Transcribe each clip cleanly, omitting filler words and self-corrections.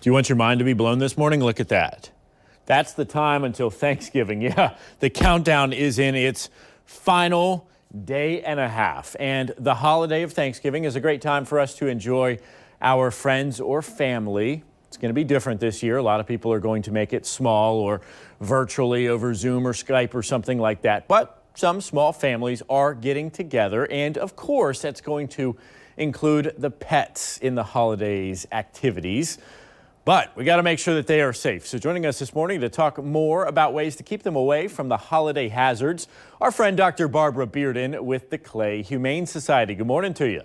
Do you want your mind to be blown this morning? Look at that. That's the time until Thanksgiving. Yeah, the countdown is in its final day and a half. And the holiday of Thanksgiving is a great time for us to enjoy our friends or family. It's going to be different this year. A lot of people are going to make it small or virtually over Zoom or Skype or something like that. But some small families are getting together. And of course, that's going to include the pets in the holidays activities. But we got to make sure that they are safe. So joining us this morning to talk more about ways to keep them away from the holiday hazards, our friend Dr. Barbara Bearden with the Clay Humane Society. Good morning to you.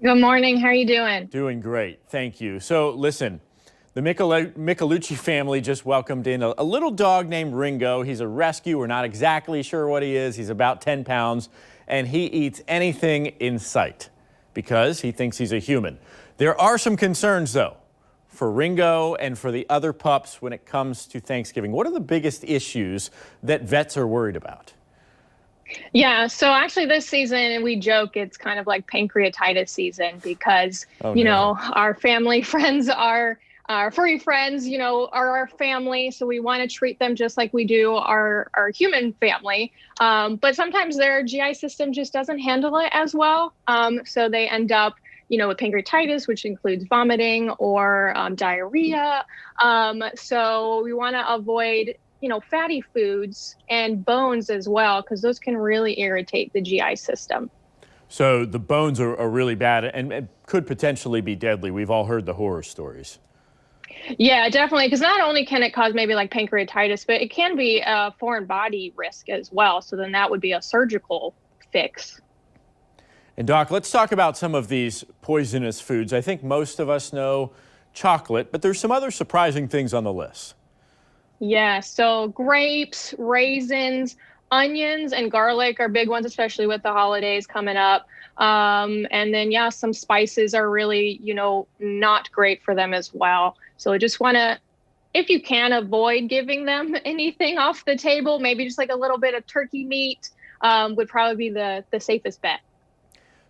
Good morning. How are you doing? Doing great. Thank you. So listen, the Michelucci family just welcomed in a little dog named Ringo. He's a rescue. We're not exactly sure what he is. He's about 10 pounds, and he eats anything in sight because he thinks he's a human. There are some concerns, though, for Ringo and for the other pups when it comes to Thanksgiving. What are the biggest issues that vets are worried about? Yeah, so actually this season we joke it's kind of like pancreatitis season because, our family friends are our furry friends, are our family. So we want to treat them just like we do our human family. But sometimes their GI system just doesn't handle it as well. So they end up with pancreatitis, which includes vomiting or diarrhea. So we want to avoid, fatty foods and bones as well, because those can really irritate the GI system. So the bones are really bad and could potentially be deadly. We've all heard the horror stories. Yeah, definitely. Because not only can it cause maybe like pancreatitis, but it can be a foreign body risk as well. So then that would be a surgical fix. And Doc, let's talk about some of these poisonous foods. I think most of us know chocolate, but there's some other surprising things on the list. Yeah, so grapes, raisins, onions, and garlic are big ones, especially with the holidays coming up. And then, some spices are really, not great for them as well. So I just want to, if you can, avoid giving them anything off the table. Maybe just like a little bit of turkey meat would probably be the safest bet.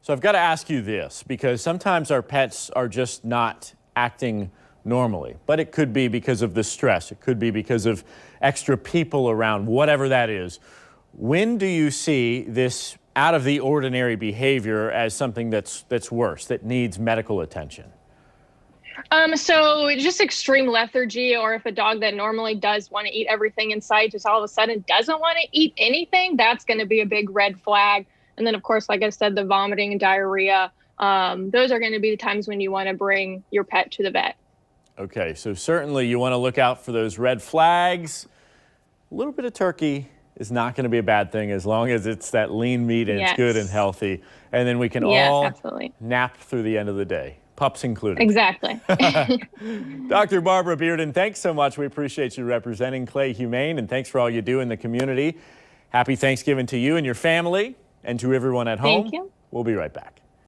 So I've got to ask you this, because sometimes our pets are just not acting normally, but it could be because of the stress. It could be because of extra people around, whatever that is. When do you see this out of the ordinary behavior as something that's worse, that needs medical attention? So just extreme lethargy, or if a dog that normally does want to eat everything in sight just all of a sudden doesn't want to eat anything, that's going to be a big red flag. And then, of course, like I said, the vomiting and diarrhea, those are going to be the times when you want to bring your pet to the vet. Okay, so certainly you want to look out for those red flags. A little bit of turkey is not going to be a bad thing as long as it's that lean meat and it's good and healthy. And then we can all nap through the end of the day, pups included. Exactly. Dr. Barbara Bearden, thanks so much. We appreciate you representing Clay Humane, and thanks for all you do in the community. Happy Thanksgiving to you and your family. And to everyone at home, Thank you. We'll be right back.